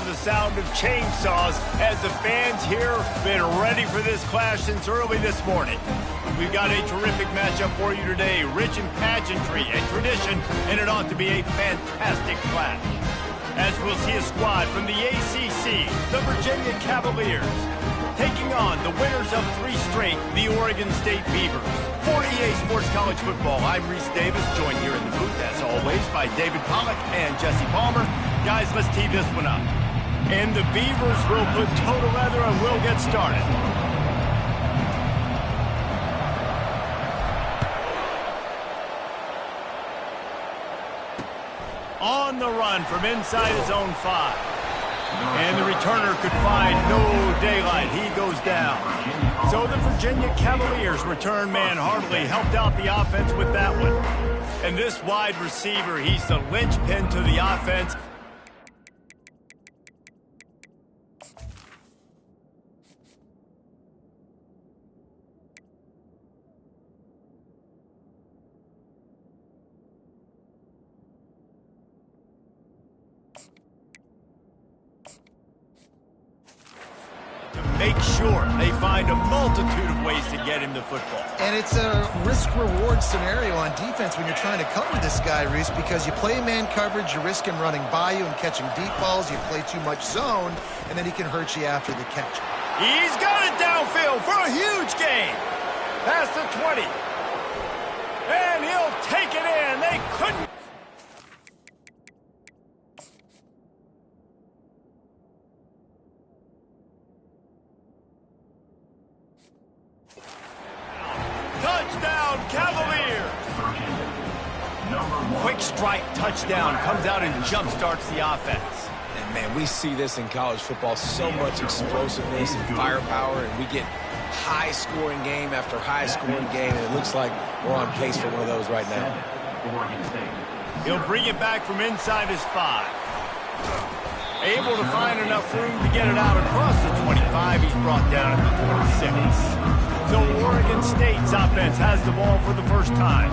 the sound of chainsaws as the fans here have been ready for this clash since early this morning. We've got a terrific matchup for you today, rich in pageantry and tradition, and it ought to be a fantastic clash. As we'll see a squad from the ACC, the Virginia Cavaliers, taking on the winners of 3 straight, the Oregon State Beavers. For EA Sports College Football, I'm Reese Davis, joined here in the booth, as always, by David Pollack and Jesse Palmer. Guys, let's tee this one up. And the Beavers will put toe to leather and we'll get started. On the run from inside his own 5. And the returner could find no daylight. He goes down. So the Virginia Cavaliers return man hardly helped out the offense with that one. And this wide receiver, he's the linchpin to the offense. Make sure they find a multitude of ways to get him the football. And it's a risk-reward scenario on defense when you're trying to cover this guy, Reese, because you play man coverage, you risk him running by you and catching deep balls. You play too much zone, and then he can hurt you after the catch. He's got it downfield for a huge gain. Past the 20. And he'll take it in. They couldn't. Touchdown, Cavaliers! Quick strike touchdown comes out and jump-starts the offense. And, man, we see this in college football, so much explosiveness and firepower, and we get high-scoring game after high-scoring game, and it looks like we're on pace for one of those right now. He'll bring it back from inside his 5. Able to find enough room to get it out across the 25. He's brought down at the 26. So Oregon State's offense has the ball for the first time.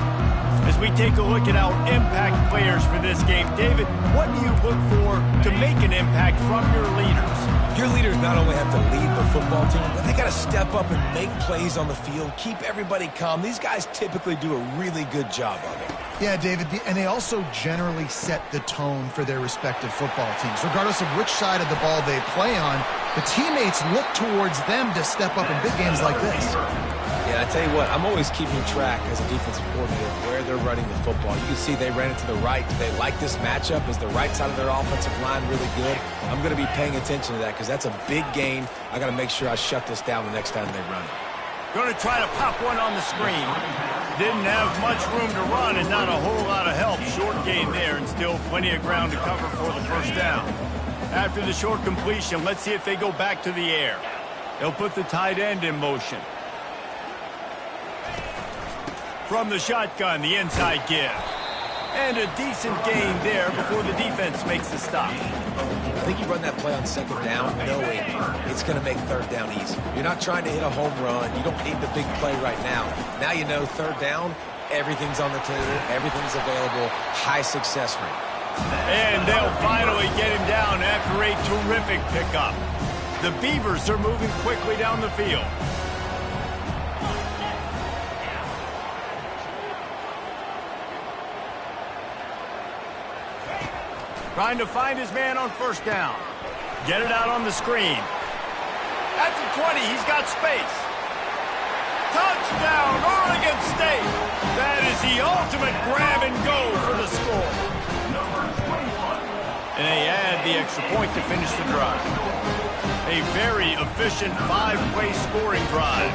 As we take a look at our impact players for this game, David, what do you look for to make an impact from your leaders? Your leaders not only have to lead the football team, but they got to step up and make plays on the field, keep everybody calm. These guys typically do a really good job of it. Yeah, David, and they also generally set the tone for their respective football teams. Regardless of which side of the ball they play on, the teammates look towards them to step up in big games like this. Yeah, I tell you what, I'm always keeping track as a defensive coordinator of where they're running the football. You can see they ran it to the right. Do they like this matchup? Is the right side of their offensive line really good? I'm going to be paying attention to that because that's a big gain. I got to make sure I shut this down the next time they run it. Going to try to pop one on the screen. Didn't have much room to run and not a whole lot of help. Short gain there and still plenty of ground to cover for the first down. After the short completion, let's see if they go back to the air. They'll put the tight end in motion. From the shotgun, the inside give. And a decent gain there before the defense makes the stop. I think you run that play on second down knowing it's going to make third down easy. You're not trying to hit a home run. You don't need the big play right now. Now you know third down, everything's on the table, everything's available, high success rate. And they'll finally get him down after a terrific pickup. The Beavers are moving quickly down the field. Trying to find his man on first down. Get it out on the screen. At the 20, he's got space. Touchdown, Oregon State. That is the ultimate grab and go for the score. And they add the extra point to finish the drive. A very efficient 5-play scoring drive.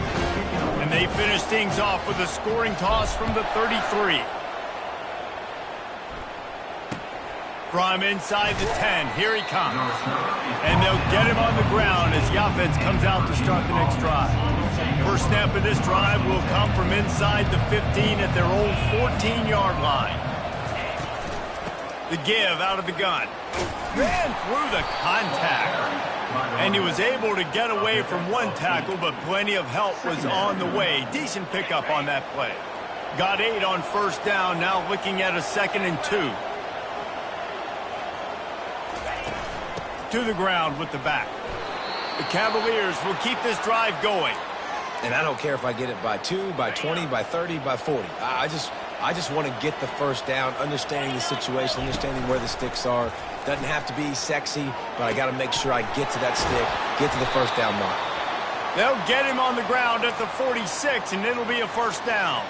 And they finish things off with a scoring toss from the 33. From inside the 10, here he comes. And they'll get him on the ground as the offense comes out to start the next drive. First snap of this drive will come from inside the 15 at their own 14-yard line. The give out of the gun. Ran through the contact. And he was able to get away from one tackle, but plenty of help was on the way. Decent pickup on that play. Got 8 on first down, now looking at a 2nd and 2. to the ground with the back. The Cavaliers will keep this drive going. And I don't care if I get it by 2, by 20, by 30, by 40. I just want to get the first down, understanding the situation, understanding where the sticks are. Doesn't have to be sexy, but I got to make sure I get to that stick, get to the first down mark. They'll get him on the ground at the 46, and it'll be a first down.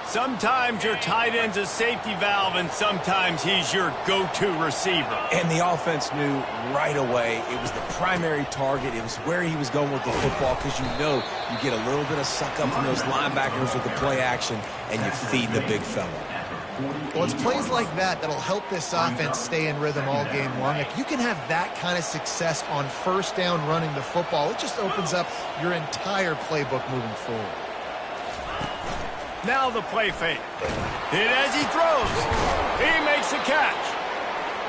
Sometimes your tight end's a safety valve, and sometimes he's your go-to receiver. And the offense knew right away it was the primary target. It was where he was going with the football, because you know you get a little bit of suck-up from those linebackers with the play action, and you feed the big fella. Well, it's plays like that that'll help this offense stay in rhythm all game long. If you can have that kind of success on first down running the football, it just opens up your entire playbook moving forward. Now the play fake. Hit as he throws. He makes the catch.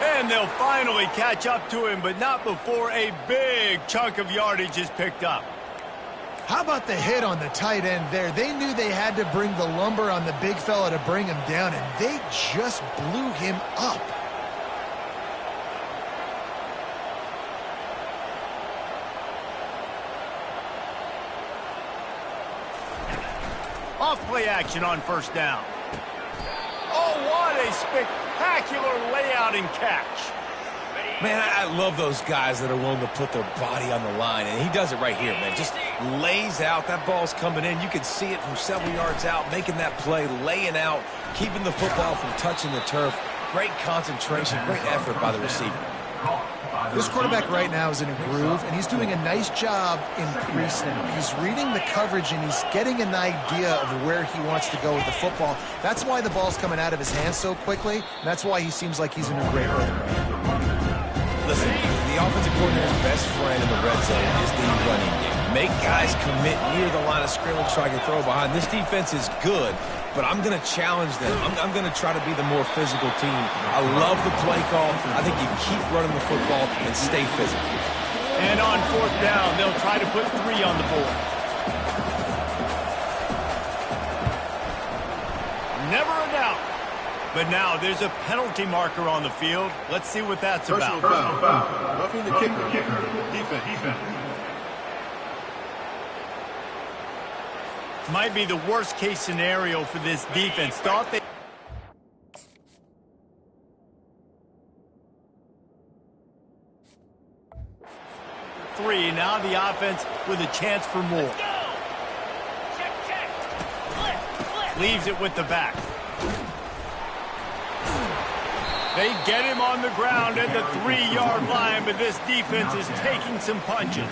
And they'll finally catch up to him, but not before a big chunk of yardage is picked up. How about the hit on the tight end there? They knew they had to bring the lumber on the big fella to bring him down, and they just blew him up. Off play action on first down. Oh, what a spectacular layout and catch. Man, I love those guys that are willing to put their body on the line, and he does it right here, man. Just lays out. That ball's coming in. You can see it from several yards out, making that play, laying out, keeping the football from touching the turf. Great concentration, great effort by the receiver. This quarterback right now is in a groove, and he's doing a nice job increasing it. He's reading the coverage, and he's getting an idea of where he wants to go with the football. That's why the ball's coming out of his hands so quickly, and that's why he seems like he's in a great rhythm. Listen, the offensive coordinator's best friend in the red zone is the running game. Make guys commit near the line of scrimmage so I can throw behind. This defense is good, but I'm going to challenge them. I'm going to try to be the more physical team. I love the play call. I think you keep running the football and stay physical. And on fourth down, they'll try to put 3 on the board. Never a doubt. But now there's a penalty marker on the field. Let's see what that's about. Personal foul. Roughing the kicker. Defense. Might be the worst case scenario for this defense. Thought they... Three. Now the offense with a chance for more. Leaves it with the back. They get him on the ground at the 3-yard line, but this defense is taking some punches.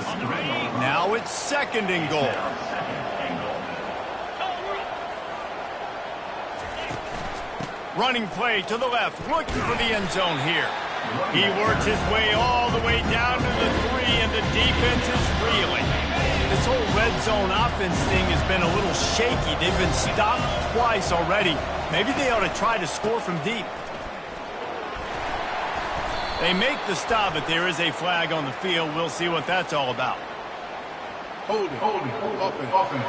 Now it's 2nd and goal. Running play to the left, looking for the end zone here. He works his way all the way down to the 3, and the defense is reeling. This whole red zone offense thing has been a little shaky. They've been stopped twice already. Maybe they ought to try to score from deep. They make the stop, but there is a flag on the field. We'll see what that's all about. Hold it. Offense.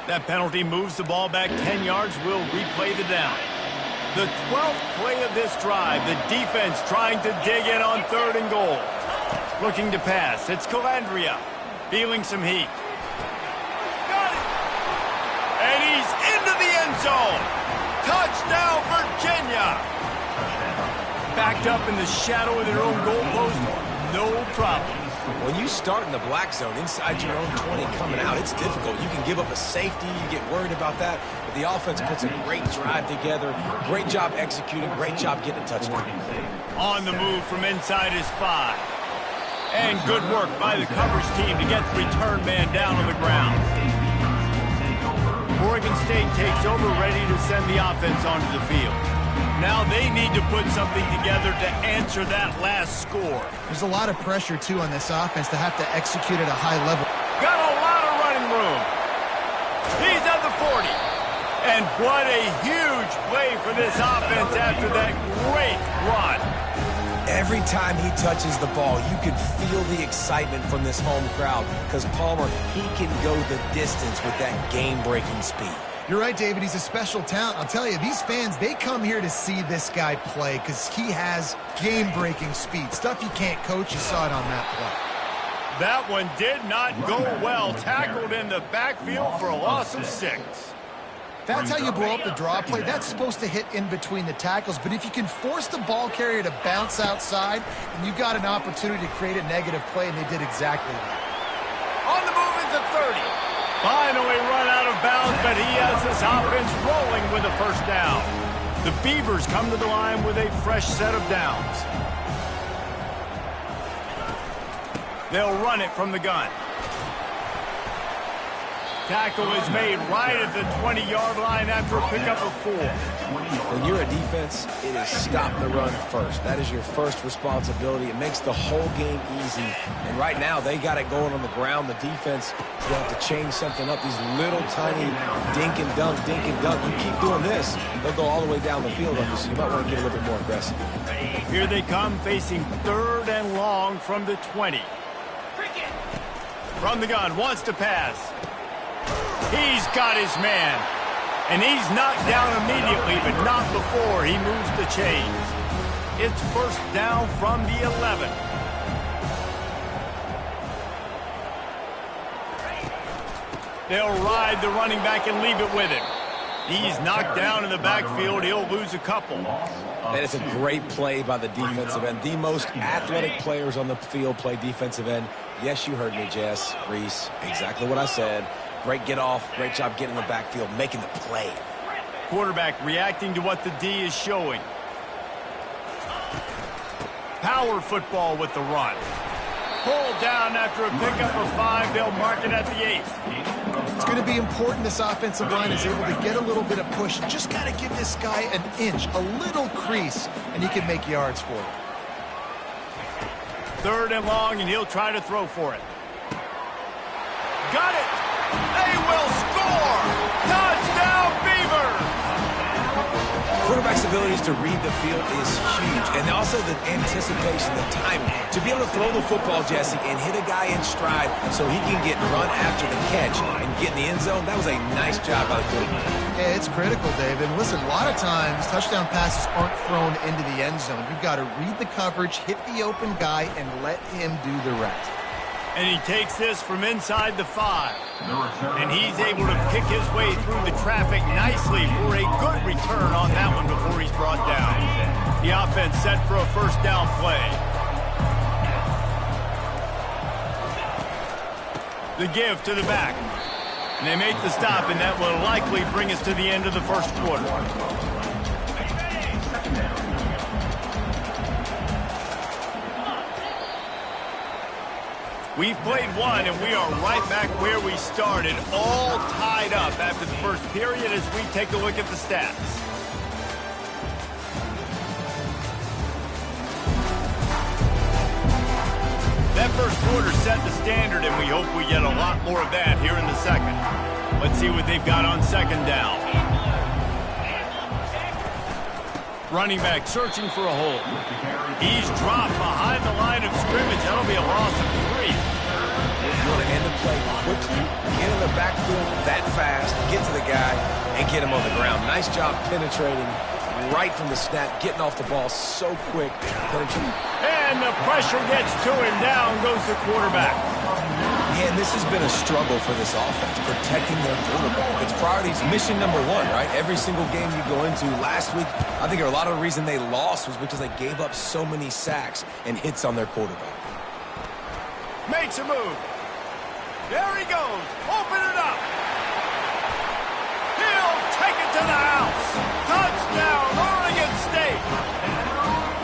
That penalty moves the ball back 10 yards. We'll replay the down. The 12th play of this drive, the defense trying to dig in on 3rd and goal. Looking to pass. It's Calandria feeling some heat. Got it! And he's into the end zone. Touchdown, Virginia! Backed up in the shadow of their own goalpost, no problem. When you start in the black zone inside your own 20 coming out, it's difficult. You can give up a safety, you get worried about that, but the offense puts a great drive together. Great job executing, great job getting a touchdown. On the move from inside his 5. And good work by the coverage team to get the return man down on the ground. Oregon State takes over, ready to send the offense onto the field. Now they need to put something together to answer that last score. There's a lot of pressure, too, on this offense to have to execute at a high level. Got a lot of running room. He's at the 40. And what a huge play for this offense after that great run. Every time he touches the ball, you can feel the excitement from this home crowd because Palmer, he can go the distance with that game-breaking speed. You're right, David. He's a special talent. I'll tell you, these fans, they come here to see this guy play because he has game-breaking speed. Stuff you can't coach. You saw it on that play. That one did not go well. Tackled in the backfield for a loss of 6. That's how you blow up the draw play. That's supposed to hit in between the tackles. But if you can force the ball carrier to bounce outside, then you've got an opportunity to create a negative play, and they did exactly that. On the move is the 30. Finally run out of bounds, but he has this offense rolling with a first down. The Beavers come to the line with a fresh set of downs. They'll run it from the gun. Tackle is made right at the 20-yard line after a pickup of 4. When you're a defense, it is stop the run first. That is your first responsibility. It makes the whole game easy. And right now, they got it going on the ground. The defense will have to change something up. These little tiny dink and dunk, dink and dunk. You keep doing this, they'll go all the way down the field on you, so you might want to get a little bit more aggressive. Here they come, facing 3rd and long from the 20. From the gun, wants to pass. He's got his man. And he's knocked down immediately, but not before he moves the chains. It's first down from the 11. They'll ride the running back and leave it with him. He's knocked down in the backfield. He'll lose a couple. And it's a great play by the defensive end. The most athletic players on the field play defensive end. Yes, you heard me, Jess, Reese. Exactly what I said. Great get off. Great job getting in the backfield, making the play. Quarterback reacting to what the D is showing. Power football with the run. Pulled down after a pickup of 5. They'll mark it at the 8. It's going to be important this offensive line is able to get a little bit of push. Just got to give this guy an inch, a little crease, and he can make yards for it. 3rd and long, and he'll try to throw for it. Got it! They will score! Touchdown, Beavers! Quarterback's abilities to read the field is huge, and also the anticipation, the timing. To be able to throw the football, Jesse, and hit a guy in stride so he can get run after the catch and get in the end zone, that was a nice job by the quarterback. Yeah, it's critical, David. Listen, a lot of times touchdown passes aren't thrown into the end zone. You've got to read the coverage, hit the open guy, and let him do the rest. And he takes this from inside the 5. And he's able to pick his way through the traffic nicely for a good return on that one before he's brought down. The offense set for a first down play. The give to the back. And they make the stop, and that will likely bring us to the end of the first quarter. We've played one, and we are right back where we started, all tied up after the first period as we take a look at the stats. That first quarter set the standard, and we hope we get a lot more of that here in the second. Let's see what they've got on second down. Running back searching for a hole. He's dropped behind the line of scrimmage. That'll be a loss of 3. You want to end the play quickly, get in the backfield that fast, get to the guy, and get him on the ground. Nice job penetrating right from the snap, getting off the ball so quick. Penetrating. And the pressure gets to him. Down goes the quarterback. And this has been a struggle for this offense, protecting their quarterback. It's priorities, mission number 1, right? Every single game you go into. Last week, I think a lot of the reason they lost was because they gave up so many sacks and hits on their quarterback. Makes a move. There he goes. Open it up. He'll take it to the house. Touchdown, Oregon State.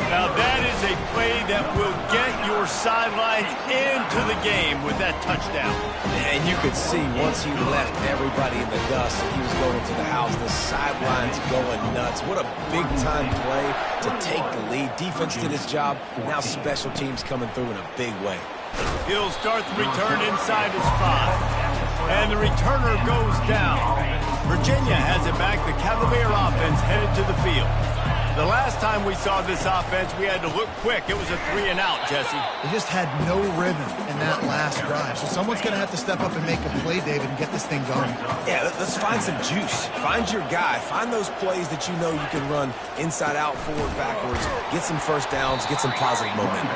Now that is a play that will get your sidelines into the game with that touchdown. And you could see once he left everybody in the dust and he was going to the house, the sidelines going nuts. What a big-time play to take the lead. Defense did its job. Now special teams coming through in a big way. He'll start the return inside his 5. And the returner goes down. Virginia has it back. The Cavalier offense headed to the field. The last time we saw this offense, we had to look quick. It was a 3-and-out, Jesse. They just had no rhythm in that last drive. So someone's going to have to step up and make a play, David, and get this thing going. Yeah, let's find some juice. Find your guy. Find those plays that you know you can run inside out, forward, backwards. Get some first downs. Get some positive momentum.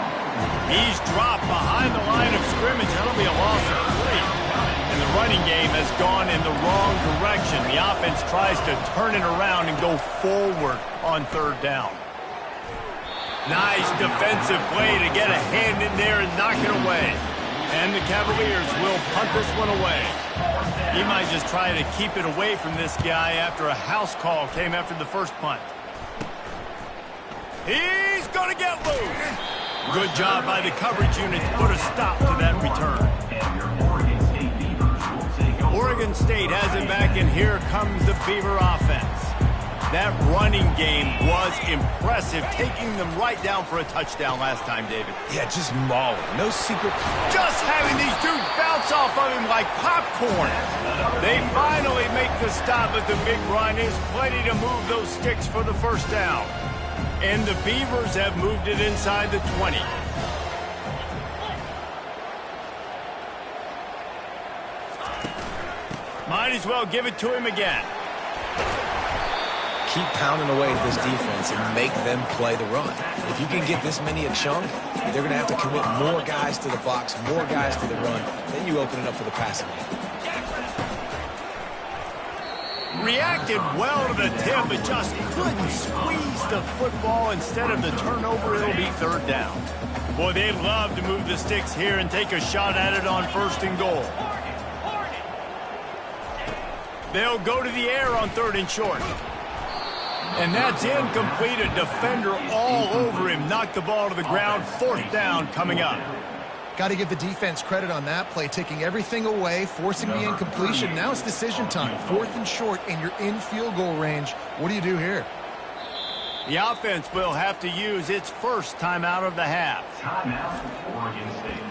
He's dropped behind the line of scrimmage. That'll be a loss of 3. And the running game has gone in the wrong direction. The offense tries to turn it around and go forward on 3rd down. Nice defensive play to get a hand in there and knock it away. And the Cavaliers will punt this one away. He might just try to keep it away from this guy after a house call came after the first punt. He's going to get loose. Good job by the coverage unit to put a stop to that return. Oregon State has it back, and here comes the Beaver offense. That running game was impressive, taking them right down for a touchdown last time, David. Yeah, just mauling. No secret. Just having these dudes bounce off of him like popcorn. They finally make the stop, but the big run is plenty to move those sticks for the first down. And the Beavers have moved it inside the 20. Might as well give it to him again. Keep pounding away at this defense and make them play the run. If you can get this many a chunk, they're going to have to commit more guys to the box, more guys to the run. Then you open it up for the passing game. Reacted well to the tip, but just couldn't squeeze the football. Instead of the turnover, it'll be 3rd down. Boy, they'd love to move the sticks here and take a shot at it on 1st and goal. They'll go to the air on 3rd and short. And that's incomplete. A defender all over him. Knocked the ball to the ground. 4th down coming up. Got to give the defense credit on that play, taking everything away, forcing the incompletion. Now it's decision time. 4th and short, and you're in field goal range. What do you do here? The offense will have to use its first timeout of the half. Timeout for Oregon State.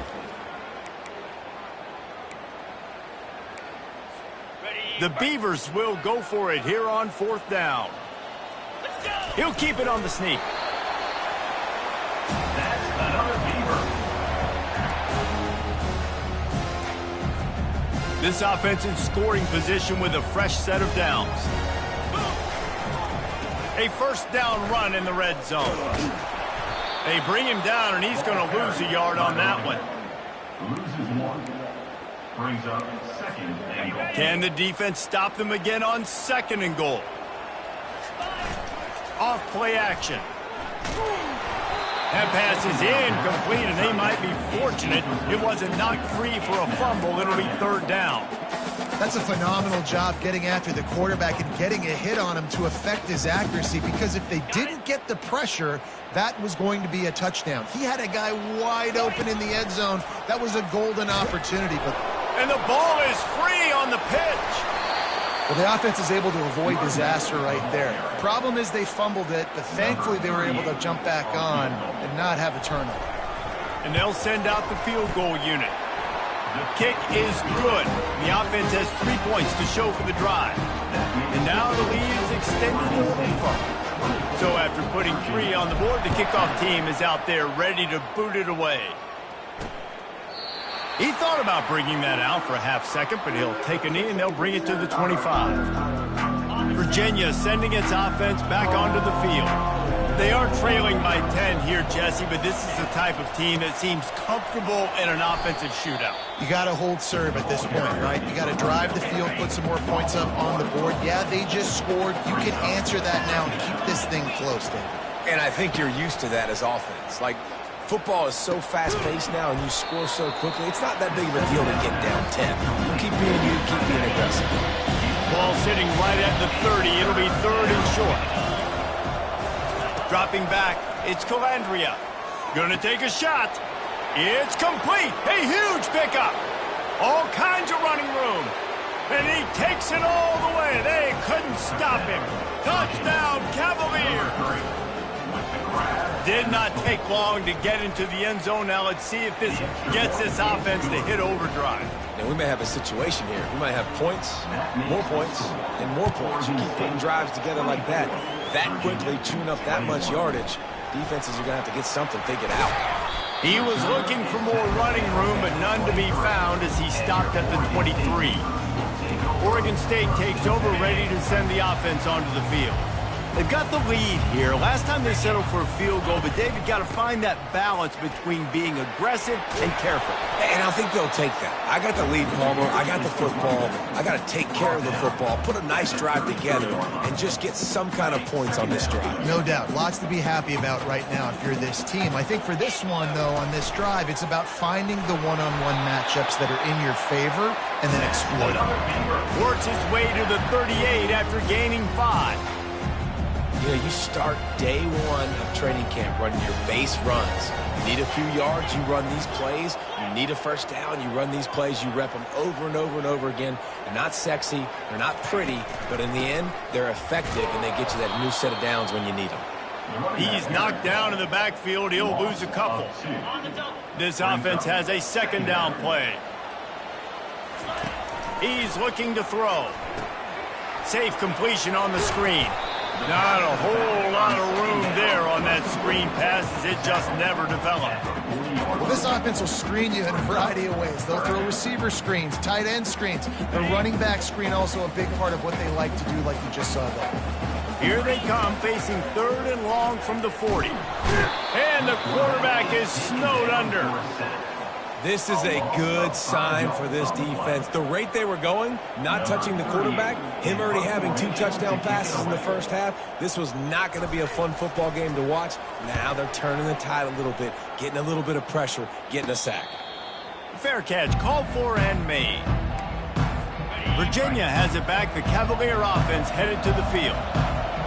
The Beavers will go for it here on 4th down. He'll keep it on the sneak. That's another Beaver. This offense in scoring position with a fresh set of downs. A 1st down run in the red zone. They bring him down, and he's going to lose a yard on that one. Loses 1. Brings up 2nd and goal. Can the defense stop them again on 2nd and goal? Off play action. That pass is incomplete, and they might be fortunate it wasn't knocked free for a fumble. It'll be 3rd down. That's a phenomenal job getting after the quarterback and getting a hit on him to affect his accuracy, because if they didn't get the pressure, that was going to be a touchdown. He had a guy wide open in the end zone. That was a golden opportunity. And the ball is free on the pitch. Well, the offense is able to avoid disaster right there. The problem is they fumbled it, but thankfully they were able to jump back on and not have a turnover. And they'll send out the field goal unit. The kick is good. The offense has 3 points to show for the drive. And now the lead is extended a little further. So after putting 3 on the board, the kickoff team is out there ready to boot it away. He thought about bringing that out for a half second, but he'll take a knee and they'll bring it to the 25. Virginia sending its offense back onto the field. They are trailing by 10 here, Jesse, but this is the type of team that seems comfortable in an offensive shootout. You got to hold serve at this point, right? You got to drive the field, put some more points up on the board. Yeah, they just scored. You can answer that now and keep this thing close, David. And I think you're used to that as offense. Like, football is so fast-paced now and you score so quickly, it's not that big of a deal to get down 10. You keep being you, keep being aggressive. Ball sitting right at the 30. It'll be 3rd and short. Dropping back, it's Calandria. Gonna take a shot. It's complete. A huge pickup. All kinds of running room. And he takes it all the way. They couldn't stop him. Touchdown, Cavaliers. Did not take long to get into the end zone. Now let's see if this gets this offense to hit overdrive. Now we may have a situation here. We might have points, and more points. You keep putting drives together like that. that quickly, chewing up that much yardage, defenses are going to have to get something figured out. He was looking for more running room, but none to be found as he stopped at the 23. Oregon State takes over, ready to send the offense onto the field. They've got the lead here. Last time they settled for a field goal, but David got to find that balance between being aggressive and careful. And I think they'll take that. I got the lead, Palmer. I got the football. I got to take care of the football, put a nice drive together, and just get some kind of points on this drive. No doubt. Lots to be happy about right now if you're this team. I think for this one, though, on this drive, it's about finding the one-on-one matchups that are in your favor and then exploiting them. Works his way to the 38 after gaining 5. You know, you start day one of training camp running your base runs. You need a few yards, you run these plays. You need a first down, you run these plays. You rep them over and over and over again. They're not sexy, they're not pretty, but in the end, they're effective, and they get you that new set of downs when you need them. He's knocked down in the backfield. He'll lose a couple. This offense has a second down play. He's looking to throw. Safe completion on the screen. Not a whole lot of room there on that screen pass, as it just never developed. Well, this offense will screen you in a variety of ways. They'll throw receiver screens, tight end screens. The running back screen also a big part of what they like to do, like you just saw there. Here they come, facing 3rd and long from the 40. And the quarterback is snowed under. This is a good sign for this defense. The rate they were going, not touching the quarterback, him already having 2 touchdown passes in the first half, this was not going to be a fun football game to watch. Now they're turning the tide a little bit, getting a little bit of pressure, getting a sack. Fair catch, called for and made. Virginia has it back. The Cavalier offense headed to the field.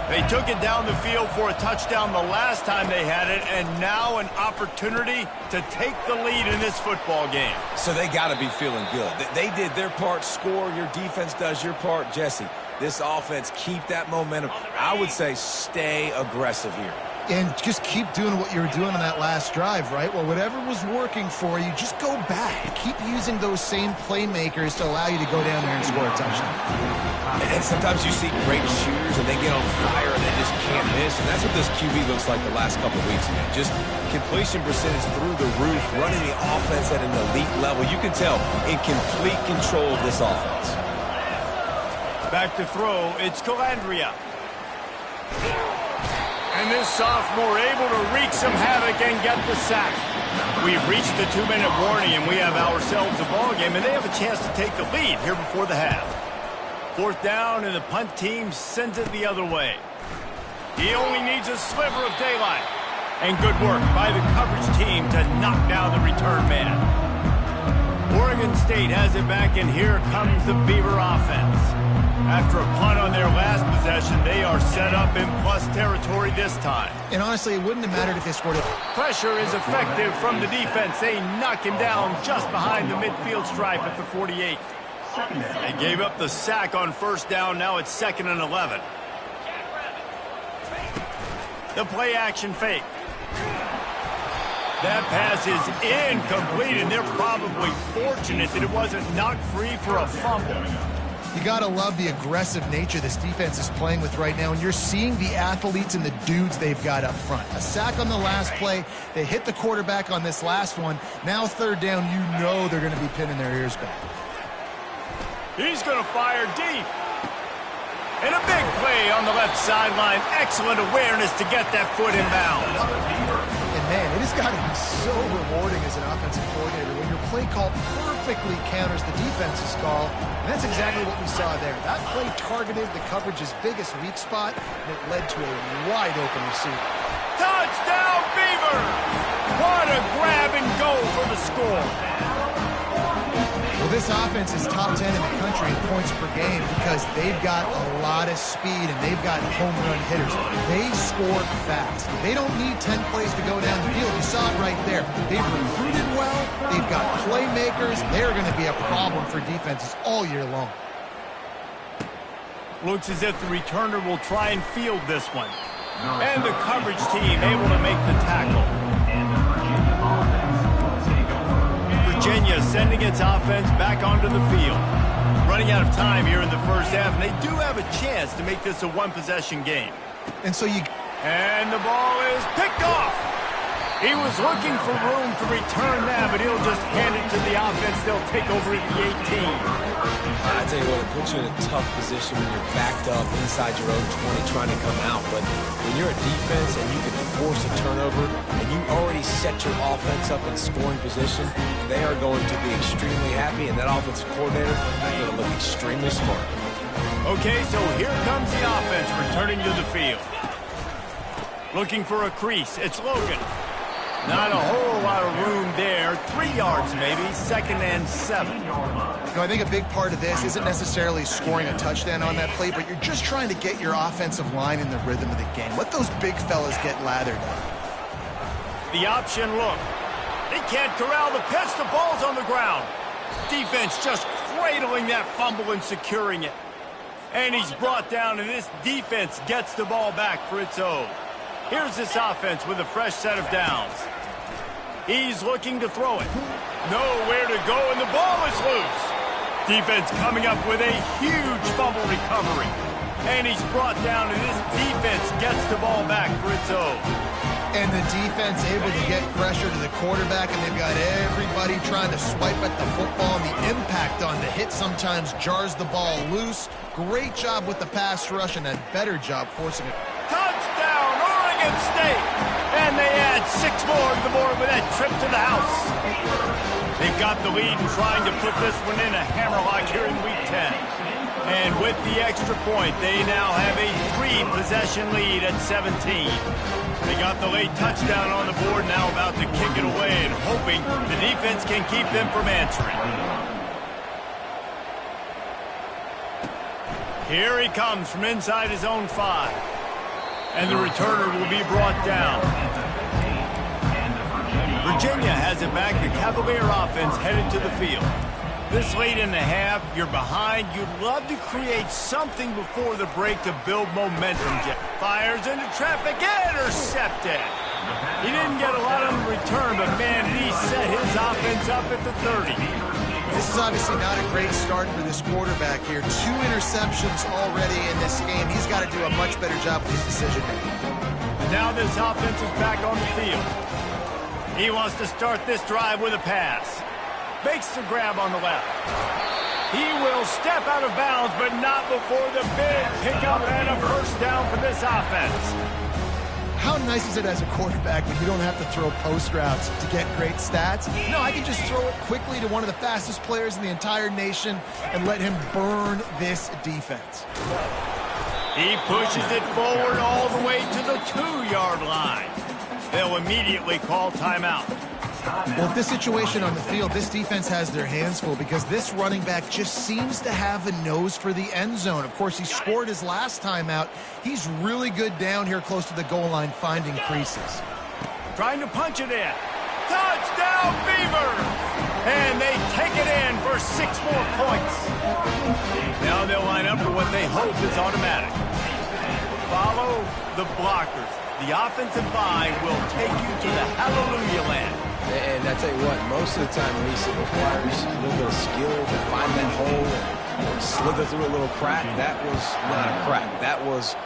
They took it down the field for a touchdown the last time they had it, and now an opportunity to take the lead in this football game. So they got to be feeling good. They did their part, score. Your defense does your part. Jesse, this offense, keep that momentum. I would say stay aggressive here. And just keep doing what you were doing on that last drive, right? Well, whatever was working for you, just go back. Keep using those same playmakers to allow you to go down there and score a touchdown. And sometimes you see great shooters, and they get on fire, and they just can't miss. And that's what this QB looks like the last couple of weeks, man. Just completion percentage through the roof, running the offense at an elite level. You can tell in complete control of this offense. Back to throw, it's Calandria. And this sophomore able to wreak some havoc and get the sack. We've reached the 2-minute warning, and we have ourselves a ball game, and they have a chance to take the lead here before the half. 4th down, and the punt team sends it the other way. He only needs a sliver of daylight. And good work by the coverage team to knock down the return man. Oregon State has it back, and here comes the Beaver offense. After a punt on their last possession, they are set up in plus territory this time. And honestly, it wouldn't have mattered if they scored it. Pressure is effective from the defense. They knock him down just behind the midfield stripe at the 48. They gave up the sack on 1st down. Now it's 2nd and 11. The play action fake. That pass is incomplete, and they're probably fortunate that it wasn't knocked free for a fumble. You got to love the aggressive nature this defense is playing with right now, and you're seeing the athletes and the dudes they've got up front. A sack on the last play. They hit the quarterback on this last one. Now 3rd down, you know they're going to be pinning their ears back. He's going to fire deep. And a big play on the left sideline. Excellent awareness to get that foot in bounds. And man, it has got to be so rewarding as an offensive coordinator when your play call perfectly counters the defense's call. And that's exactly what we saw there. That play targeted the coverage's biggest weak spot, and it led to a wide open receiver. Touchdown, Beaver! What a grab and go for the score. Well, this offense is top 10 in the country in points per game because they've got a lot of speed and they've got home run hitters. They score fast. They don't need 10 plays to go down the field. You saw it right there. They've recruited well. They've got playmakers. They're going to be a problem for defenses all year long. Looks as if the returner will try and field this one. And the coverage team able to make the tackle. Virginia sending its offense back onto the field. Running out of time here in the first half, and they do have a chance to make this a one-possession game. And so you... And the ball is picked off. He was looking for room to return that, but he'll just hand it to the offense. They'll take over at the 18. I tell you what, it puts you in a tough position when you're backed up inside your own 20 trying to come out. But when you're a defense and you can force a turnover and you already set your offense up in scoring position, they are going to be extremely happy, and that offensive coordinator is going to look extremely smart. Okay, so here comes the offense returning to the field. Looking for a crease. It's Logan. Not a whole lot of room there. 3 yards maybe. 2nd and 7. You know, I think a big part of this isn't necessarily scoring a touchdown on that play, but you're just trying to get your offensive line in the rhythm of the game. Let those big fellas get lathered up. The option look. They can't corral the pitch. The ball's on the ground. Defense just cradling that fumble and securing it. And he's brought down, and this defense gets the ball back for its own. Here's this offense with a fresh set of downs. He's looking to throw it. Nowhere to go, and the ball is loose. Defense coming up with a huge fumble recovery. And he's brought down, and this defense gets the ball back for its own. And the defense able to get pressure to the quarterback, and they've got everybody trying to swipe at the football, and the impact on the hit sometimes jars the ball loose. Great job with the pass rush, and a better job forcing it. Touchdown, Oregon State! And they add 6 more to the board with that trip to the house. They've got the lead and trying to put this one in a hammerlock here in Week 10. And with the extra point, they now have a 3-possession lead at 17. They got the late touchdown on the board, now about to kick it away and hoping the defense can keep them from answering. Here he comes from inside his own 5. And the returner will be brought down. Virginia has it back. The Cavalier offense headed to the field. This late in the half, you're behind. You'd love to create something before the break to build momentum. Fires into traffic, intercepted. He didn't get a lot on the return, but man, he set his offense up at the 30. This is obviously not a great start for this quarterback here. 2 interceptions already in this game. He's got to do a much better job with his decision-making. Now this offense is back on the field. He wants to start this drive with a pass. Makes the grab on the left. He will step out of bounds, but not before the big pickup and a first down for this offense. How nice is it as a quarterback when you don't have to throw post routes to get great stats? No, I can just throw it quickly to one of the fastest players in the entire nation and let him burn this defense. He pushes it forward all the way to the 2-yard line. They'll immediately call timeout. Well, with this situation on the field, this defense has their hands full because this running back just seems to have a nose for the end zone. Of course, he scored his last time out. He's really good down here close to the goal line finding creases. Trying to punch it in. Touchdown, Beavers! And they take it in for 6 more points. Now they'll line up for what they hope is automatic. Follow the blockers. The offensive line will take you to the hallelujah land. And I tell you what, most of the time, Reese, it requires a little bit of skill to find that hole and slither through a little crack. That was not a crack. That was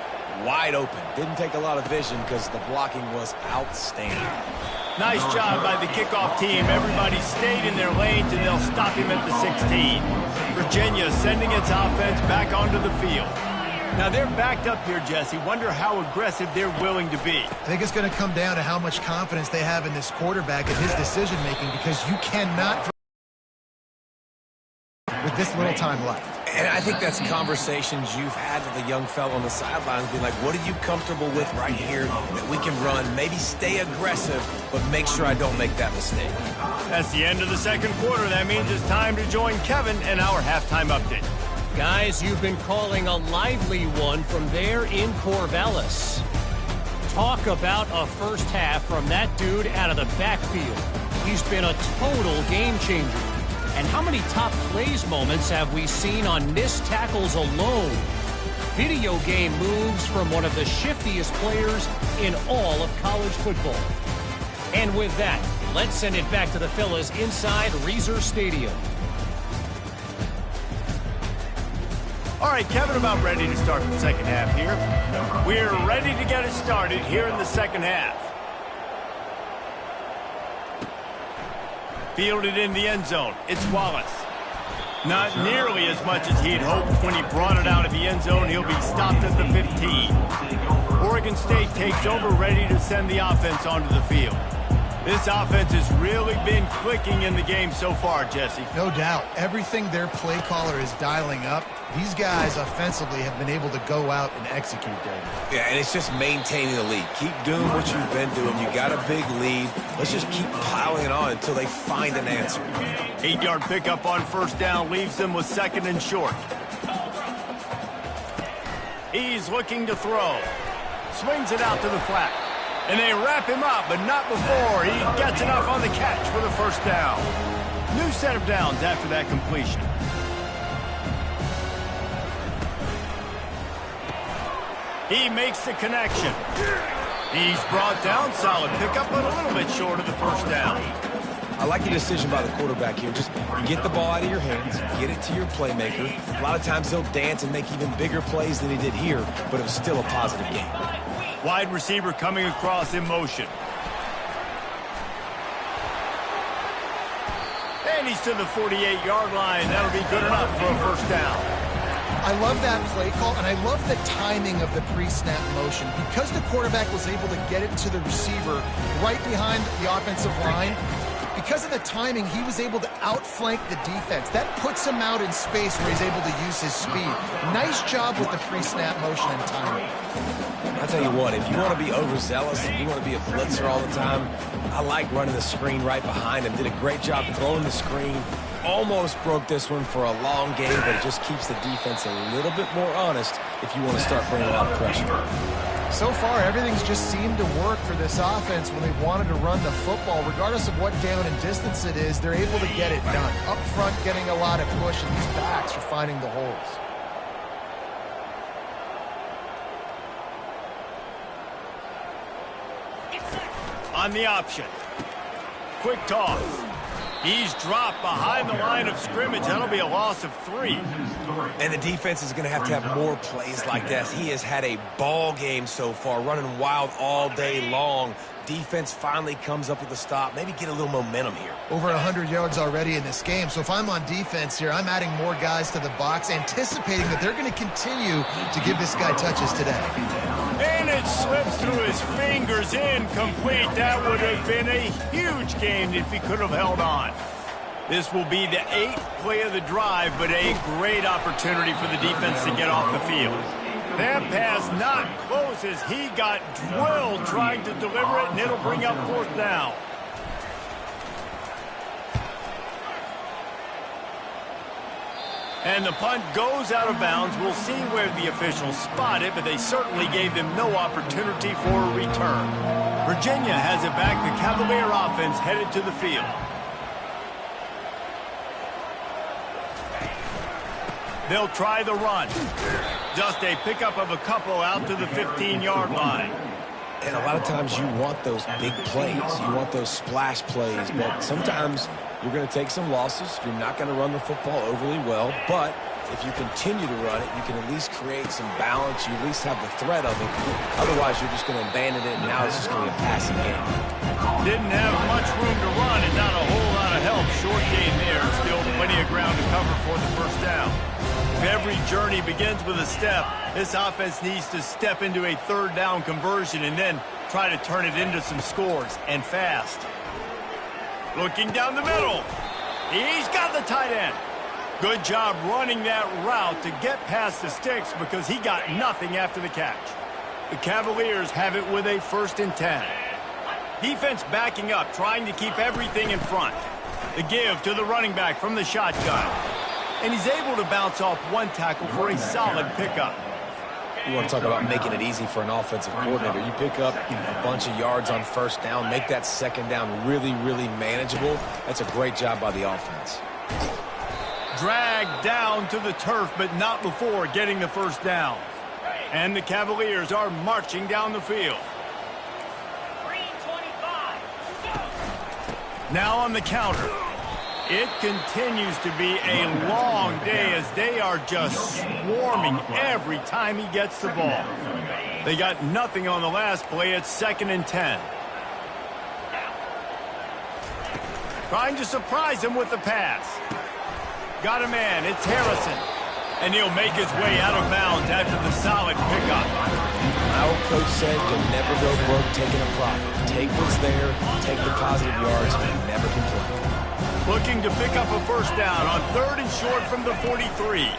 wide open. Didn't take a lot of vision because the blocking was outstanding. Nice job by the kickoff team. Everybody stayed in their lanes, and they'll stop him at the 16. Virginia sending its offense back onto the field. Now, they're backed up here, Jesse. Wonder how aggressive they're willing to be. I think it's going to come down to how much confidence they have in this quarterback and his decision-making, because you cannot with this little time left. And I think that's conversations you've had with a young fellow on the sidelines, being like, what are you comfortable with right here that we can run? Maybe stay aggressive, but make sure I don't make that mistake. That's the end of the second quarter. That means it's time to join Kevin in our halftime update. Guys, you've been calling a lively one from there in Corvallis. Talk about a first half from that dude out of the backfield. He's been a total game changer. And how many top plays moments have we seen on missed tackles alone? Video game moves from one of the shiftiest players in all of college football. And with that, let's send it back to the fellas inside Reser Stadium. All right, Kevin, about ready to start the second half here. We're ready to get it started here in the second half. Fielded in the end zone. It's Wallace. Not nearly as much as he'd hoped when he brought it out of the end zone. He'll be stopped at the 15. Oregon State takes over, ready to send the offense onto the field. This offense has really been clicking in the game so far, Jesse. No doubt. Everything their play caller is dialing up, these guys offensively have been able to go out and execute there. Yeah, and it's just maintaining the lead. Keep doing what you've been doing. You got a big lead. Let's just keep piling it on until they find an answer. 8-yard pickup on first down leaves them with second and short. He's looking to throw. Swings it out to the flat. And they wrap him up, but not before he gets enough on the catch for the first down. New set of downs after that completion. He makes the connection. He's brought down, solid pickup, but a little bit short of the first down. I like the decision by the quarterback here. Just get the ball out of your hands, get it to your playmaker. A lot of times he'll dance and make even bigger plays than he did here, but it was still a positive game. Wide receiver coming across in motion. And he's to the 48-yard line. That'll be good enough for a first down. I love that play call, and I love the timing of the pre-snap motion. Because the quarterback was able to get it to the receiver right behind the offensive line, because of the timing, he was able to outflank the defense. That puts him out in space where he's able to use his speed. Nice job with the pre-snap motion and timing. I'll tell you what, if you want to be overzealous and you want to be a blitzer all the time, I like running the screen right behind him. Did a great job throwing the screen. Almost broke this one for a long game, but it just keeps the defense a little bit more honest if you want to start bringing a lot of pressure. So far, everything's just seemed to work for this offense when they've wanted to run the football. Regardless of what down and distance it is, they're able to get it done. Up front, getting a lot of push, and these backs are finding the holes. On the option. Quick toss. He's dropped behind the line of scrimmage. That'll be a loss of 3. And the defense is going to have more plays like that. He has had a ball game so far, running wild all day long. Defense finally comes up with a stop. Maybe get a little momentum here. Over 100 yards already in this game. So if I'm on defense here, I'm adding more guys to the box, anticipating that they're going to continue to give this guy touches today. And it slips through his fingers, incomplete. That would have been a huge gain if he could have held on. This will be the 8th play of the drive, but a great opportunity for the defense to get off the field. That pass not close as he got drilled trying to deliver it, and it'll bring up fourth down. And the punt goes out of bounds. We'll see where the officials spot it, but they certainly gave them no opportunity for a return. Virginia has it back. The Cavalier offense headed to the field. They'll try the run. Just a pickup of a couple out to the 15-yard line. And a lot of times you want those big plays. You want those splash plays. But sometimes you're going to take some losses. You're not going to run the football overly well. But if you continue to run it, you can at least create some balance. You at least have the threat of it. Otherwise, you're just going to abandon it, and now it's just going to be a passing game. Didn't have much room to run and not a whole lot of help. Short gain there. Still plenty of ground to cover for the first down. If every journey begins with a step, this offense needs to step into a third down conversion and then try to turn it into some scores, and fast. Looking down the middle. He's got the tight end. Good job running that route to get past the sticks because he got nothing after the catch. The Cavaliers have it with a 1st and 10. Defense backing up, trying to keep everything in front. The give to the running back from the shotgun. And he's able to bounce off one tackle for a solid pickup. You want to talk about making it easy for an offensive coordinator. You pick up a bunch of yards on first down, make that second down really, really manageable. That's a great job by the offense. Dragged down to the turf, but not before getting the first down. And the Cavaliers are marching down the field. Now on the counter. It continues to be a long day as they are just swarming every time he gets the ball. They got nothing on the last play. It's 2nd and 10. Trying to surprise him with the pass. Got a man. It's Harrison. And he'll make his way out of bounds after the solid pickup. My old coach said you'll never go broke taking a profit. Take what's there, take the positive yards, and never complain. Looking to pick up a first down on 3rd and short from the 43.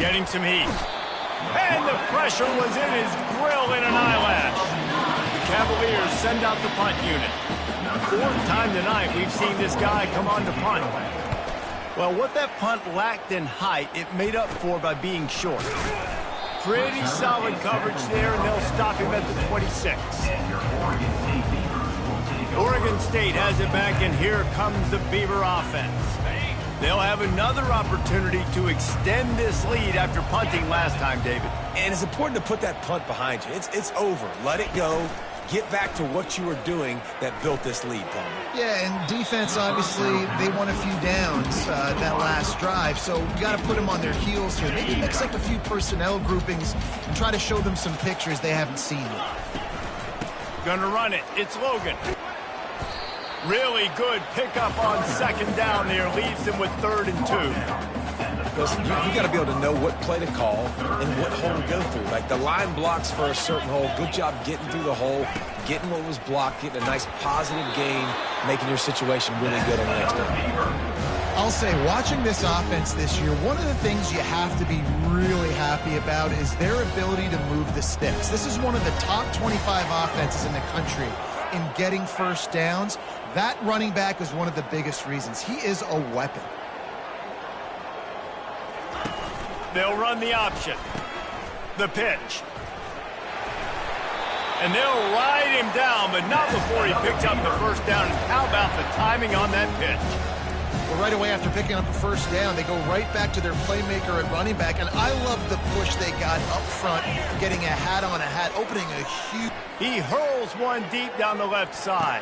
Getting some heat. And the pressure was in his grill in an eyelash. The Cavaliers send out the punt unit. 4th time tonight we've seen this guy come on to punt. Well, what that punt lacked in height, it made up for by being short. Pretty solid coverage there, and they'll stop him at the 26. Oregon State has it back, and here comes the Beaver offense. They'll have another opportunity to extend this lead after punting last time, David. And it's important to put that punt behind you. It's over. Let it go. Get back to what you were doing that built this lead, Palmer. Yeah, and defense, obviously, they won a few downs that last drive, so you got to put them on their heels here. Maybe mix up a few personnel groupings and try to show them some pictures they haven't seen yet. Gonna run it. It's Logan. Really good pickup on 2nd down there. Leaves them with 3rd and 2. Listen, you got to be able to know what play to call and what hole to go through. Like the line blocks for a certain hole. Good job getting through the hole, getting what was blocked, getting a nice positive gain, making your situation really good on the next one. I'll say, watching this offense this year, one of the things you have to be really happy about is their ability to move the sticks. This is one of the top 25 offenses in the country in getting first downs. That running back is one of the biggest reasons. He is a weapon. They'll run the option. The pitch. And they'll ride him down, but not before he picks up the first down. And how about the timing on that pitch? Well, right away after picking up the first down, they go right back to their playmaker at running back. And I love the push they got up front, getting a hat on a hat, opening a huge... He hurls one deep down the left side.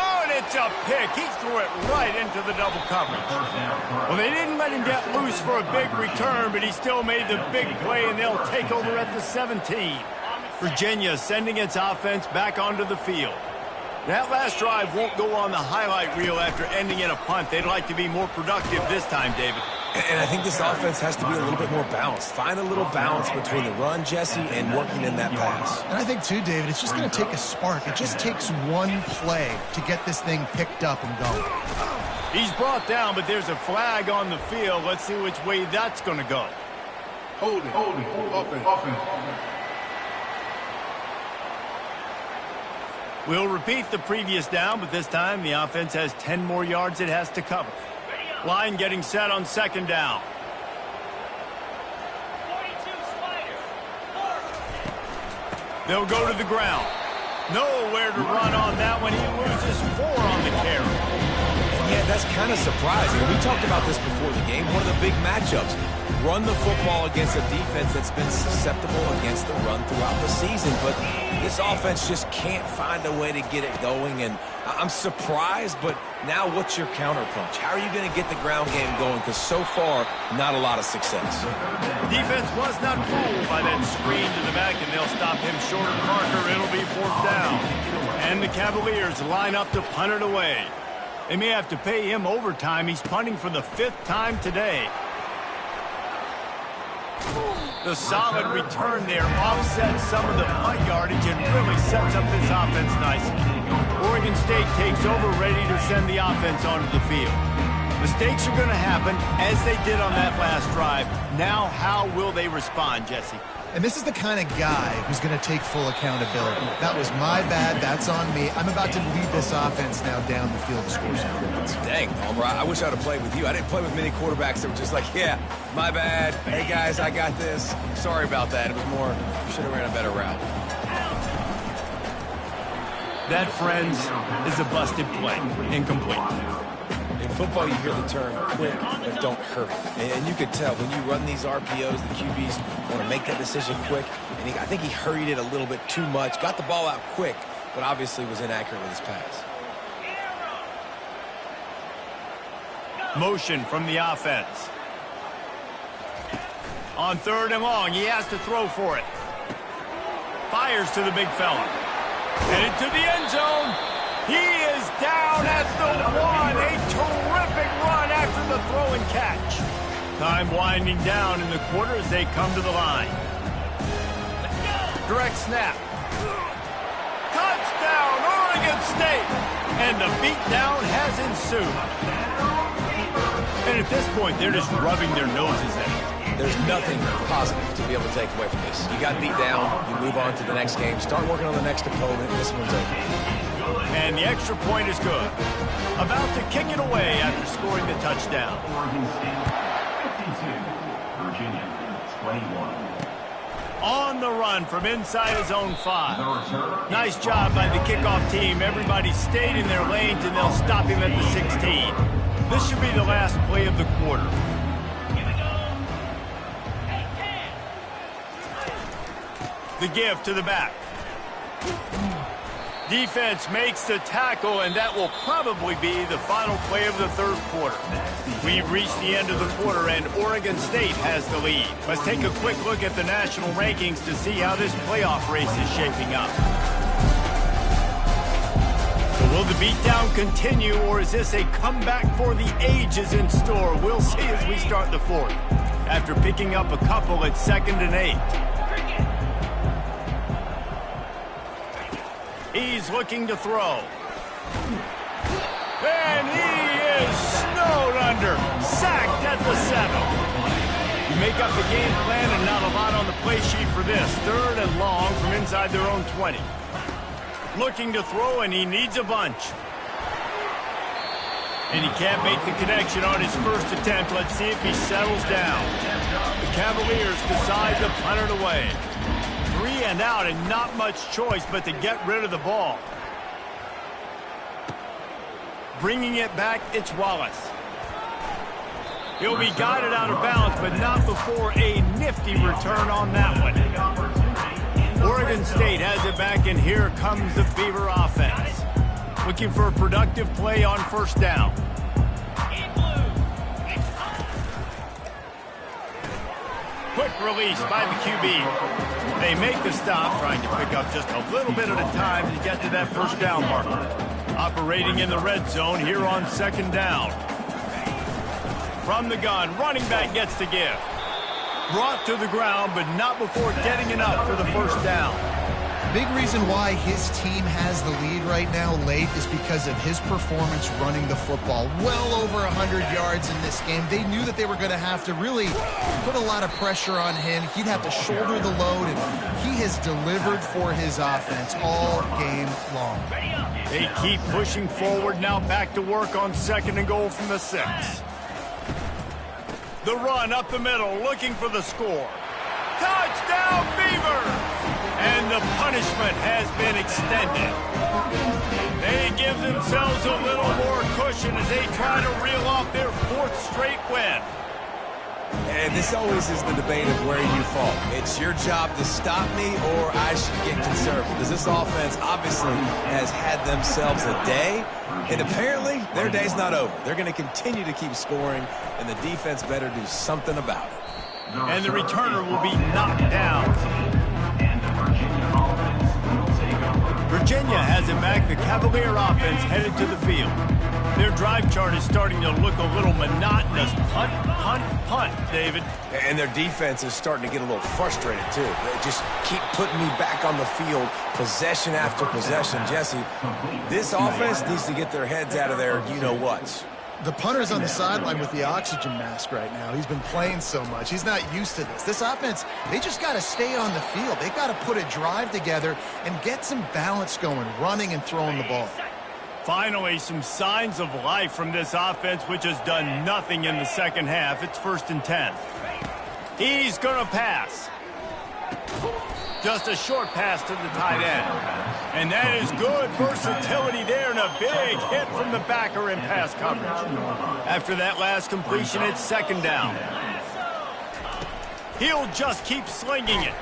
Oh, and it's a pick. He threw it right into the double coverage. Well, they didn't let him get loose for a big return, but he still made the big play, and they'll take over at the 17. Virginia sending its offense back onto the field. That last drive won't go on the highlight reel after ending in a punt. They'd like to be more productive this time, David. And I think this offense has to be a little bit more balanced. Find a little balance between the run, Jesse, and working in that pass. And I think, too, David, it's just going to take a spark. It just takes one play to get this thing picked up and going. He's brought down, but there's a flag on the field. Let's see which way that's going to go. Holding. Offense. We'll repeat the previous down, but this time the offense has 10 more yards it has to cover. Line getting set on 2nd down. They'll go to the ground. Nowhere to run on that one. He loses 4 on the carry. And yeah, that's kind of surprising. We talked about this before the game. One of the big matchups. Run the football against a defense that's been susceptible against the run throughout the season. But this offense just can't find a way to get it going. And I'm surprised, but now what's your counterpunch? How are you going to get the ground game going? Because so far, not a lot of success. Defense was not fooled by that screen to the back, and they'll stop him short of the marker. It'll be 4th down. And the Cavaliers line up to punt it away. They may have to pay him overtime. He's punting for the 5th time today. The solid return there offsets some of the punt yardage and really sets up this offense nicely. Oregon State takes over, ready to send the offense onto the field. Mistakes are going to happen, as they did on that last drive. Now, how will they respond, Jesse? And this is the kind of guy who's going to take full accountability. That was my bad. That's on me. I'm about to lead this offense now down the field to score some points. Dang, Palmer, I wish I would have played with you. I didn't play with many quarterbacks that were just like, yeah, my bad. Hey, guys, I got this. Sorry about that. It was more, should have ran a better route. That, friends, is a busted play. Incomplete. In football, you hear the term quick, but don't hurry. And you could tell when you run these RPOs, the QBs want to make that decision quick. And I think he hurried it a little bit too much. Got the ball out quick, but obviously was inaccurate with his pass. Motion from the offense. On 3rd and long, he has to throw for it. Fires to the big fella. Headed to the end zone. He is down at the 1. A terrific run after the throw and catch. Time winding down in the quarter as they come to the line. Direct snap. Touchdown, Oregon State. And the beatdown has ensued. And at this point, they're just rubbing their noses at it. There's nothing positive to be able to take away from this. You got beat down, you move on to the next game, start working on the next opponent, this one's over. And the extra point is good. About to kick it away after scoring the touchdown. Oregon State 52, Virginia 21. On the run from inside his own 5. Nice job by the kickoff team. Everybody stayed in their lanes, and they'll stop him at the 16. This should be the last play of the quarter. The give to the back. Defense makes the tackle, and that will probably be the final play of the 3rd quarter. We've reached the end of the quarter, and Oregon State has the lead. Let's take a quick look at the national rankings to see how this playoff race is shaping up. So will the beatdown continue, or is this a comeback for the ages in store? We'll see as we start the 4th. After picking up a couple at 2nd and 8. He's looking to throw. And he is snowed under. Sacked at the 7. You make up the game plan and not a lot on the play sheet for this. 3rd and long from inside their own 20. Looking to throw, and he needs a bunch. And he can't make the connection on his first attempt. Let's see if he settles down. The Cavaliers decide to punt it away. 3 and out, and not much choice but to get rid of the ball. Bringing it back, it's Wallace. He'll be guided out of bounds, but not before a nifty return on that one. Oregon State has it back, and here comes the Beaver offense. Looking for a productive play on 1st down. Quick release by the QB. They make the stop, trying to pick up just a little bit at a time to get to that 1st down marker. Operating in the red zone here on 2nd down. From the gun, running back gets the give. Brought to the ground, but not before getting enough for the 1st down. Big reason why his team has the lead right now late is because of his performance running the football. Well over 100 yards in this game. They knew that they were going to have to really put a lot of pressure on him. He'd have to shoulder the load, and he has delivered for his offense all game long. They keep pushing forward, now back to work on 2nd and goal from the 6. The run up the middle, looking for the score. Touchdown, Beavers! And the punishment has been extended. They give themselves a little more cushion as they try to reel off their 4th straight win. And this always is the debate of where you fall. It's your job to stop me, or I should get conservative. Because this offense obviously has had themselves a day, and apparently their day's not over. They're going to continue to keep scoring, and the defense better do something about it. And the returner will be knocked down. Virginia has it back. The Cavalier offense headed to the field. Their drive chart is starting to look a little monotonous. Punt, punt, punt, David. And their defense is starting to get a little frustrated, too. They just keep putting me back on the field, possession after possession. Jesse, this offense needs to get their heads out of their you-know-whats. The punter's on the sideline with the oxygen mask right now. He's been playing so much. He's not used to this. This offense, they just got to stay on the field. They got to put a drive together and get some balance going, running and throwing the ball. Finally, some signs of life from this offense, which has done nothing in the 2nd half. It's 1st and 10. He's going to pass. Just a short pass to the tight end. And that is good versatility there, and a big hit from the backer in pass coverage. After that last completion, it's 2nd down. He'll just keep slinging it.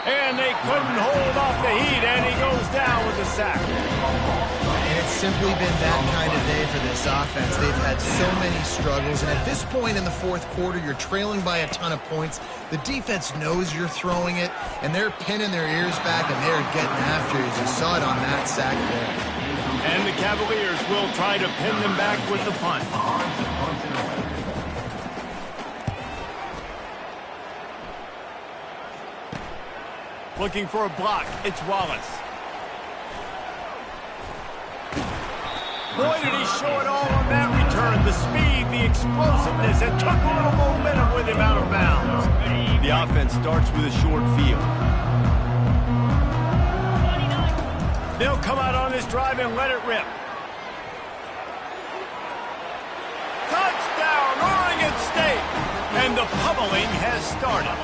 And they couldn't hold off the heat, and he goes down with a sack. And it's simply been that kind of day for this offense. They've had so many struggles, and at this point in the fourth quarter, you're trailing by a ton of points. The defense knows you're throwing it, and they're pinning their ears back, and they're getting after you, as you saw it on that sack there. And the Cavaliers will try to pin them back with the punt. Looking for a block. It's Wallace. Boy, did he show it all on that return. The speed, the explosiveness, and took a little momentum with him out of bounds. The offense starts with a short field. They'll come out on this drive and let it rip. Touchdown, Oregon State! And the pummeling has started.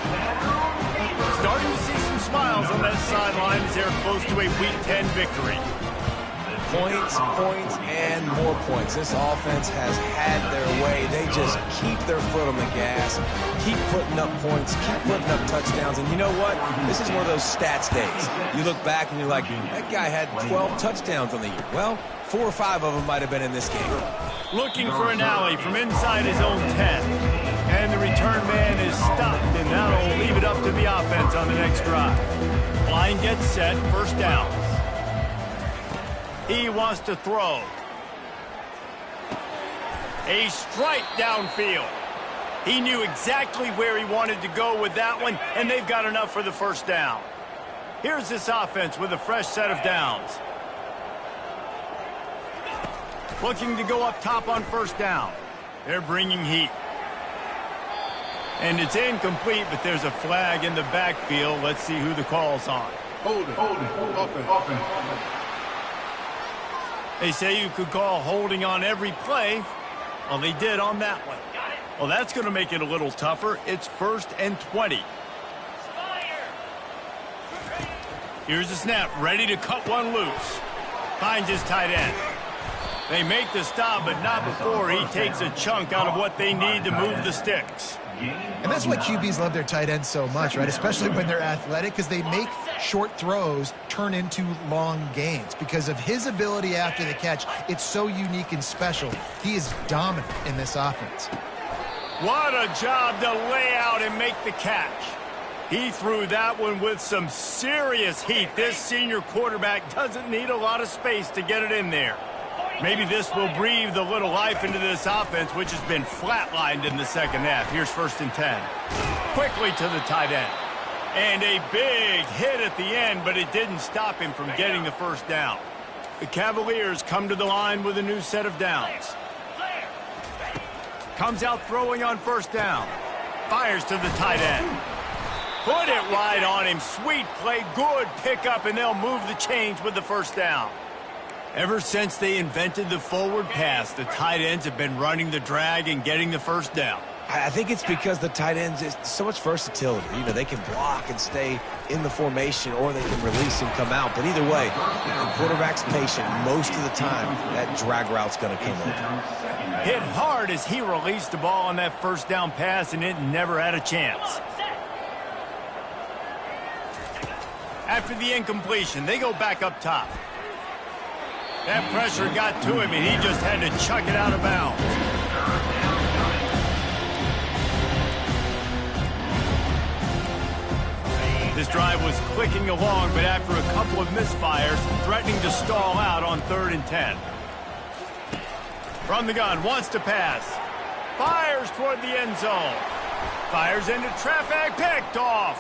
Starting to see some smiles on that sideline as they're close to a Week 10 victory. Points, points, and more points. This offense has had their way. They just keep their foot on the gas, keep putting up points, keep putting up touchdowns. And you know what? This is one of those stats days. You look back and you're like, that guy had 12 touchdowns on the year. Well, 4 or 5 of them might have been in this game. Looking for an alley from inside his own 10. And the return man is stopped, and that'll leave it up to the offense on the next drive. Line gets set, first down. He wants to throw. A strike downfield. He knew exactly where he wanted to go with that one, and they've got enough for the first down. Here's this offense with a fresh set of downs. Looking to go up top on first down. They're bringing heat. And it's incomplete, but there's a flag in the backfield. Let's see who the call's on. Hold it. Offense. They say you could call holding on every play. Well, they did on that one. Well, that's going to make it a little tougher. It's 1st and 20. Here's the snap, ready to cut one loose. Finds his tight end. They make the stop, but not before he takes a chunk out of what they need to move the sticks. And that's why QBs love their tight ends so much, right? Especially when they're athletic, because they make short throws turn into long gains. Because of his ability after the catch, it's so unique and special. He is dominant in this offense. What a job to lay out and make the catch. He threw that one with some serious heat. This senior quarterback doesn't need a lot of space to get it in there. Maybe this will breathe a little life into this offense, which has been flatlined in the second half. Here's 1st and 10. Quickly to the tight end. And a big hit at the end, but it didn't stop him from getting the first down. The Cavaliers come to the line with a new set of downs. Comes out throwing on first down. Fires to the tight end. Put it right on him. Sweet play, good pickup, and they'll move the chains with the first down. Ever since they invented the forward pass, the tight ends have been running the drag and getting the first down. I think it's because the tight ends is so much versatility. You know, they can block and stay in the formation, or they can release and come out. But either way, the quarterback's patient most of the time. That drag route's going to come over. Hit hard as he released the ball on that first down pass, and it never had a chance. After the incompletion, they go back up top. That pressure got to him, and he just had to chuck it out of bounds. This drive was clicking along, but after a couple of misfires, threatening to stall out on 3rd and 10. From the gun, wants to pass. Fires toward the end zone. Fires into traffic, picked off.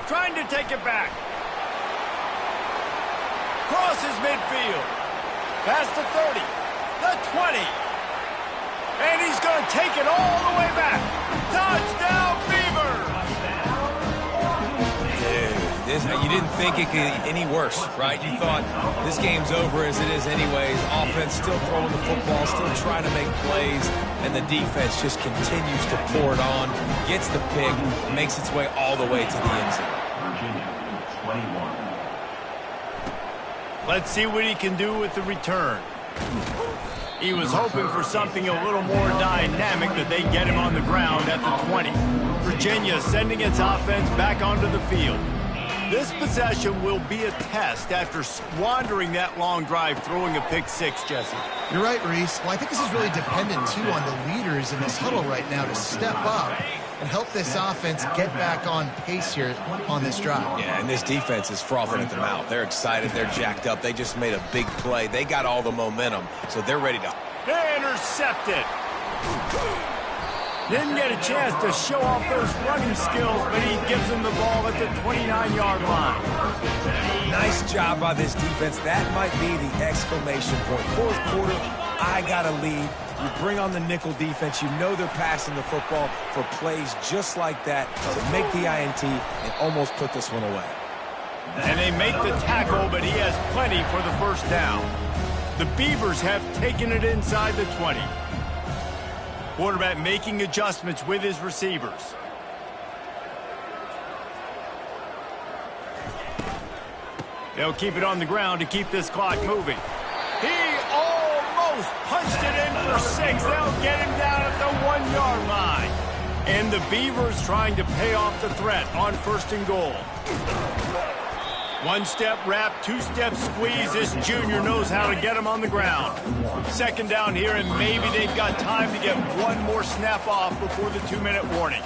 Trying to take it back. Crosses midfield. Past the 30, the 20. And he's going to take it all the way back. Touchdown, Beavers! Dude, you didn't think it could get any worse, right? You thought this game's over as it is anyways. Offense still throwing the football, still trying to make plays, and the defense just continues to pour it on, gets the pick, makes its way all the way to the end zone. Virginia, 21. Let's see what he can do with the return. He was hoping for something a little more dynamic, but they get him on the ground at the 20. Virginia sending its offense back onto the field. This possession will be a test after squandering that long drive, throwing a pick six, Jesse. You're right, Reese. Well, I think this is really dependent, too, on the leaders in this huddle right now to step up and help this offense get back on pace here on this drive. Yeah, and this defense is frothing at the mouth. They're excited. They're jacked up. They just made a big play. They got all the momentum, so they're ready to... Intercepted. Didn't get a chance to show off those running skills, but he gives them the ball at the 29-yard line. Nice job by this defense. That might be the exclamation point. Fourth quarter, I got a lead. You bring on the nickel defense. You know they're passing the football for plays just like that to make the INT and almost put this one away. And they make the tackle, but he has plenty for the first down. The Beavers have taken it inside the 20. Quarterback making adjustments with his receivers. They'll keep it on the ground to keep this clock moving. He almost punched it in for 6. They'll get him down at the 1-yard line. And the Beavers trying to pay off the threat on 1st and goal. One-step wrap, two-step squeeze. This junior knows how to get him on the ground. 2nd down here, and maybe they've got time to get one more snap off before the 2-minute warning.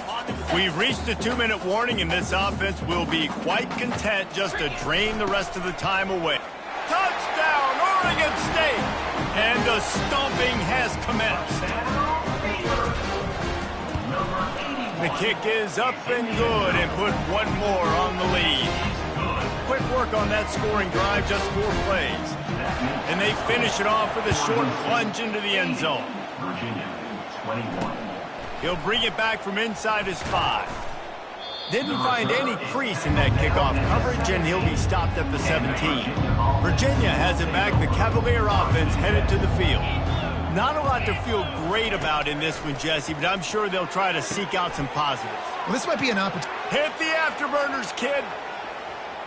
We've reached the 2-minute warning, and this offense will be quite content just to drain the rest of the time away. Touchdown, Oregon State! And the stomping has commenced. The kick is up and good, and put one more on the lead. Quick work on that scoring drive, just 4 plays. And they finish it off with a short plunge into the end zone. Virginia, 21. He'll bring it back from inside his 5. Didn't find any crease in that kickoff coverage, and he'll be stopped at the 17. Virginia has it back. The Cavalier offense headed to the field. Not a lot to feel great about in this one, Jesse, but I'm sure they'll try to seek out some positives. Well, this might be an opportunity. Hit the afterburners, kid.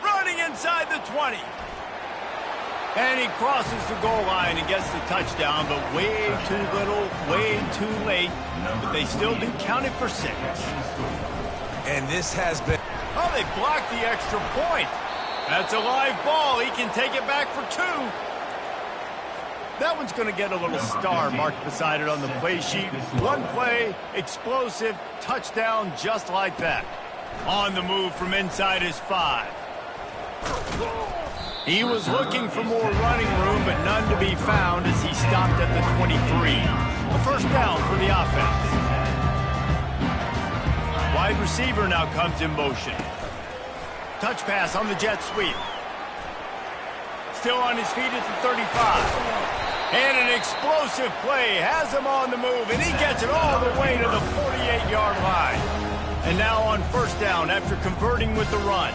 Running inside the 20. And he crosses the goal line and gets the touchdown, but way too little, way too late. But they still do count it for 6. And this has been... Oh, they blocked the extra point. That's a live ball. He can take it back for 2. That one's going to get a little star marked beside it on the play sheet. One play, explosive, touchdown just like that. On the move from inside his 5. He was looking for more running room, but none to be found as he stopped at the 23. A first down for the offense. Wide receiver now comes in motion. Touch pass on the jet sweep. Still on his feet at the 35. And an explosive play has him on the move, and he gets it all the way to the 48-yard line. And now on first down after converting with the run.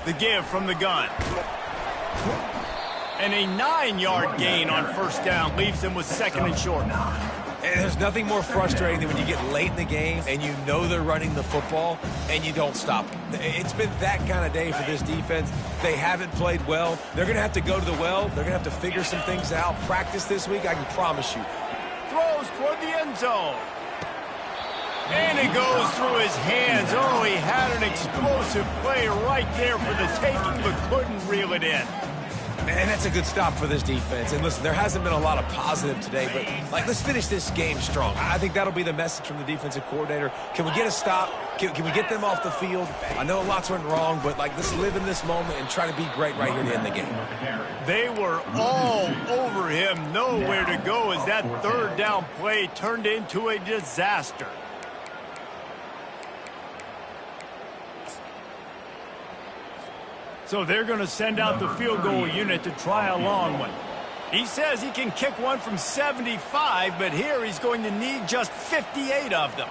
The give from the gun. And a 9-yard gain on first down leaves them with 2nd and short. And there's nothing more frustrating than when you get late in the game and you know they're running the football and you don't stop them. It's been that kind of day for this defense. They haven't played well. They're going to have to go to the well. They're going to have to figure some things out. Practice this week, I can promise you. Throws toward the end zone. And it goes through his hands. Oh, he had an explosive play right there for the taking, but couldn't reel it in. And that's a good stop for this defense. And listen, there hasn't been a lot of positive today, but let's finish this game strong. I think that'll be the message from the defensive coordinator. Can we get a stop? Can we get them off the field? I know lots went wrong, but let's live in this moment and try to be great right here to end the game. They were all over him, nowhere to go as that 3rd down play turned into a disaster. So they're going to send out the field goal unit to try a long one. He says he can kick one from 75, but here he's going to need just 58 of them.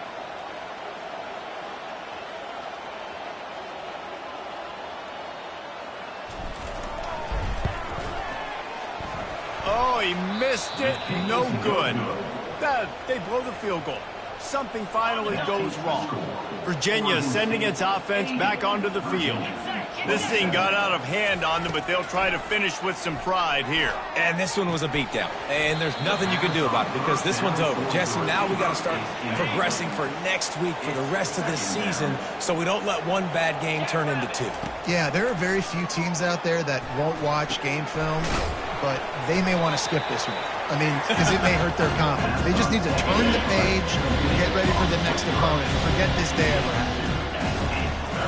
Oh, he missed it. No good. They blow the field goal. Something finally goes wrong. Virginia sending its offense back onto the field. This thing got out of hand on them, but they'll try to finish with some pride here. And this one was a beatdown. And there's nothing you can do about it because this one's over. Jesse, now we got to start progressing for next week, for the rest of this season, so we don't let one bad game turn into two. Yeah, there are very few teams out there that won't watch game film, but they may want to skip this one. I mean, because it may hurt their confidence. They just need to turn the page and get ready for the next opponent and forget this day ever happened.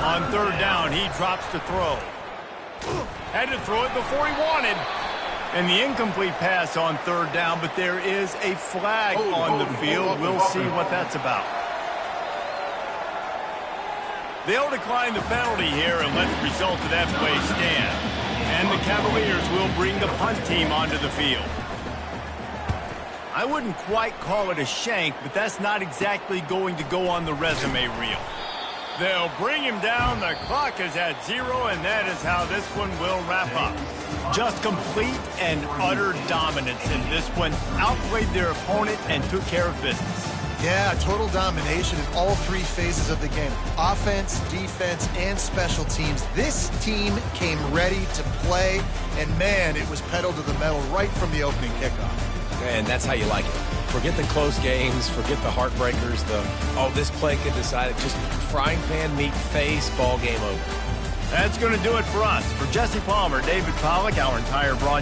On third down, he drops to throw. Had to throw it before he wanted. And the incomplete pass on third down, but there is a flag on the field. We'll see what that's about. They'll decline the penalty here and let the result of that play stand. And the Cavaliers will bring the punt team onto the field. I wouldn't quite call it a shank, but that's not exactly going to go on the resume reel. They'll bring him down. The clock is at 0, and that is how this one will wrap up. Just complete and utter dominance in this one. Outplayed their opponent and took care of business. Yeah, total domination in all three phases of the game. Offense, defense, and special teams. This team came ready to play, and man, it was pedal to the metal right from the opening kickoff. And that's how you like it. Forget the close games, forget the heartbreakers, this play could decide it. Just frying pan meat face, ball game over. That's going to do it for us. For Jesse Palmer, David Pollack, our entire broadcast.